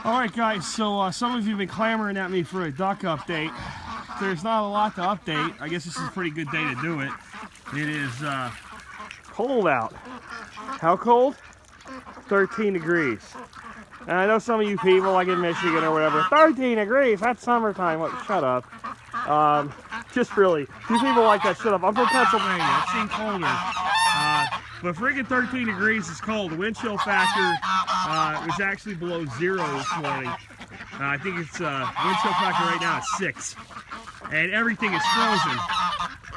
Alright guys, so some of you have been clamoring at me for a duck update. There's not a lot to update. I guess this is a pretty good day to do it. It is cold out. How cold? 13 degrees. And I know some of you people, like in Michigan or whatever, 13 degrees, that's summertime. What? Shut up. Just really, you people like that, shut up. I'm from Pennsylvania, I've seen colder. But friggin' 13 degrees is cold. The wind chill factor was actually below 0 this morning. I think it's wind chill factor right now is 6. And everything is frozen.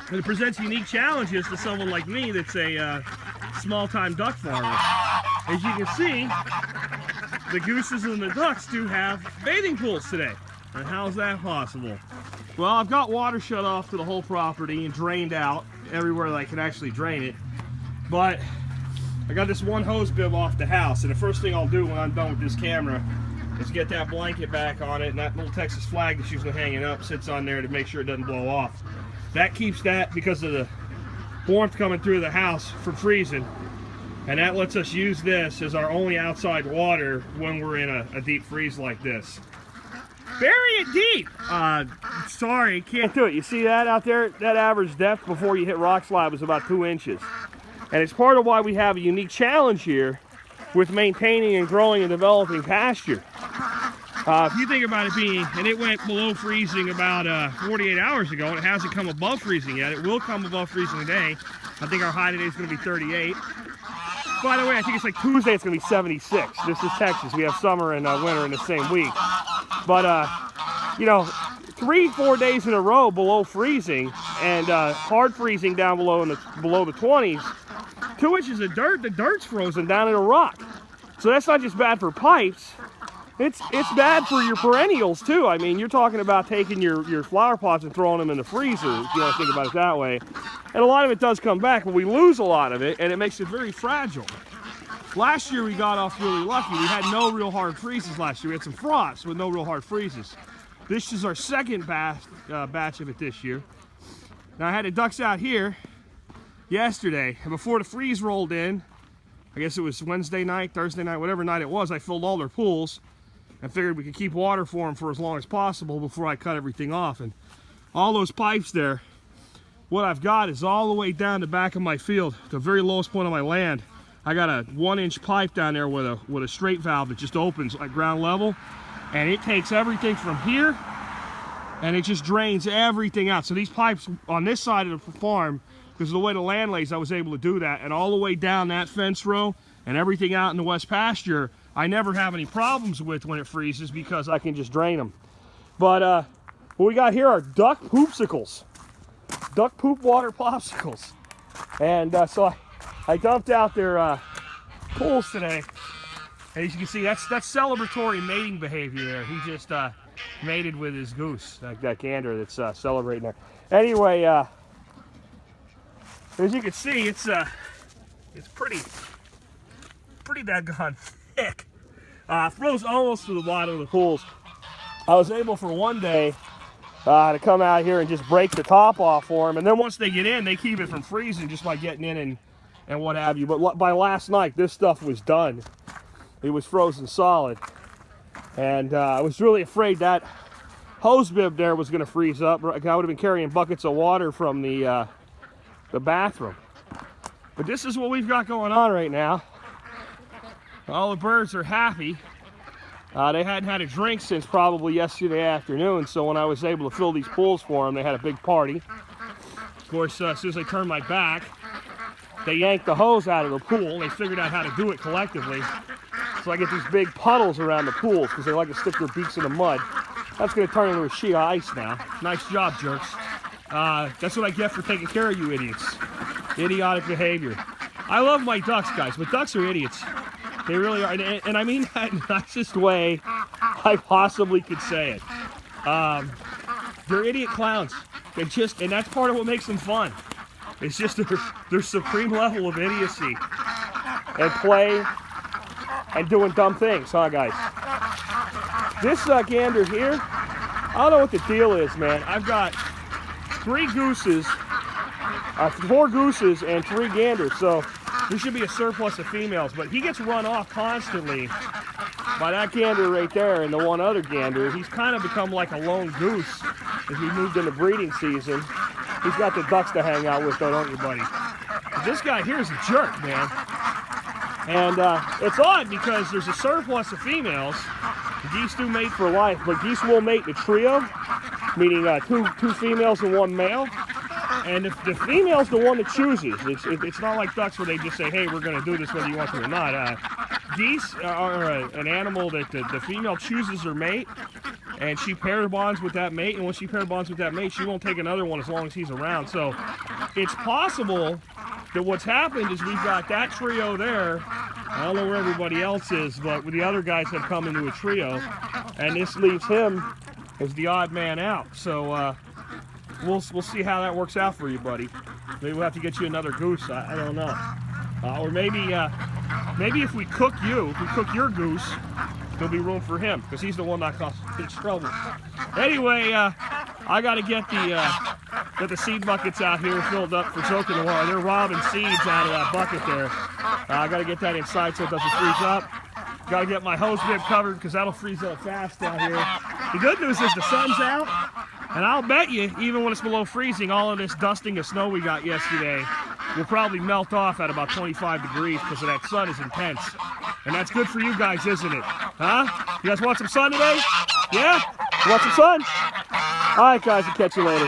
And it presents unique challenges to someone like me that's a small-time duck farmer. As you can see, the gooses and the ducks do have bathing pools today. And how's that possible? Well, I've got water shut off to the whole property and drained out everywhere that I can actually drain it. But I got this one hose bib off the house, and the first thing I'll do when I'm done with this camera is get that blanket back on it, and that little Texas flag that's usually hanging up sits on there to make sure it doesn't blow off. That keeps that, because of the warmth coming through the house, from freezing. And that lets us use this as our only outside water when we're in a deep freeze like this. Bury it deep! Sorry, can't do it. You see that out there? That average depth before you hit rock slab is about 2 inches. And it's part of why we have a unique challenge here with maintaining and growing and developing pasture. If you think about it being, and it went below freezing about 48 hours ago, and it hasn't come above freezing yet. It will come above freezing today. I think our high today is going to be 38. By the way, I think it's like Tuesday, it's going to be 76. This is Texas. We have summer and winter in the same week. But, you know, 3-4 days in a row below freezing, and hard freezing down below below the 20s. 2 inches of dirt, the dirt's frozen down in a rock. So that's not just bad for pipes, it's bad for your perennials too. I mean, you're talking about taking your flower pots and throwing them in the freezer, if you want to think about it that way. And a lot of it does come back, but we lose a lot of it, and it makes it very fragile. Last year we got off really lucky. We had no real hard freezes last year. We had some frosts with no real hard freezes. This is our second batch of it this year. Now I had the ducks out here yesterday, and before the freeze rolled in, I guess it was Wednesday night, Thursday night, whatever night it was, I filled all their pools and figured we could keep water for them for as long as possible before I cut everything off. And all those pipes there, what I've got is all the way down the back of my field, the very lowest point of my land. I got a 1-inch pipe down there with a straight valve that just opens at ground level, and it takes everything from here and it just drains everything out. So these pipes on this side of the farm, because of the way the land lays, I was able to do that. And all the way down that fence row and everything out in the west pasture, I never have any problems with when it freezes because I can just drain them. But what we got here are duck poopsicles. Duck poop water popsicles. And so I dumped out their pools today. And as you can see, that's celebratory mating behavior there. He just mated with his goose, that gander that's celebrating there. Anyway, as you can see, it's pretty daggone thick. Froze almost to the bottom of the pools. I was able for one day to come out here and just break the top off for them, and then once they get in, they keep it from freezing just by getting in and what have you. But by last night, this stuff was done. It was frozen solid, and I was really afraid that hose bib there was going to freeze up. I would have been carrying buckets of water from the bathroom. But this is what we've got going on right now. All the birds are happy. They hadn't had a drink since probably yesterday afternoon, so when I was able to fill these pools for them, they had a big party. Of course, as soon as I turned my back, they yanked the hose out of the pool. They figured out how to do it collectively. So I get these big puddles around the pools because they like to stick their beaks in the mud. That's going to turn into a sheet of ice now. Nice job, jerks. That's what I get for taking care of you idiots. Idiotic behavior. I love my ducks, guys, but ducks are idiots. They really are, and I mean that in the nicest way I possibly could say it. They're idiot clowns. And that's part of what makes them fun. It's just their supreme level of idiocy and play and doing dumb things, huh, guys? This gander here, I don't know what the deal is, man. I've got 4 gooses and 3 ganders, so there should be a surplus of females, but he gets run off constantly by that gander right there and the one other gander, he's kind of become like a lone goose as we moved into breeding season. He's got the ducks to hang out with, though, don't you, buddy? But this guy here is a jerk, man. And it's odd because there's a surplus of females. Geese do mate for life, but geese will mate in a trio, meaning two females and one male. And if the female's the one that chooses, it's not like ducks where they just say, hey, we're going to do this whether you want to or not. Geese are an animal that the female chooses her mate, and she pair bonds with that mate, and when she pair bonds with that mate, she won't take another one as long as he's around. So it's possible that what's happened is we've got that trio there. I don't know where everybody else is, but the other guys have come into a trio, and this leaves him as the odd man out. So we'll see how that works out for you, buddy. Maybe we'll have to get you another goose. I don't know. Or maybe if we cook your goose, there'll be room for him because he's the one that causes trouble. Anyway, I got to get the seed buckets out here filled up for soaking the water. They're robbing seeds out of that bucket there. I got to get that inside so it doesn't freeze up. Got to get my hose bib covered because that'll freeze up fast down here. The good news is the sun's out, and I'll bet you, even when it's below freezing, all of this dusting of snow we got yesterday will probably melt off at about 25 degrees because of that sun is intense. And that's good for you guys, isn't it? Huh? You guys want some sun today? Yeah? You want some sun? All right, guys, I'll catch you later.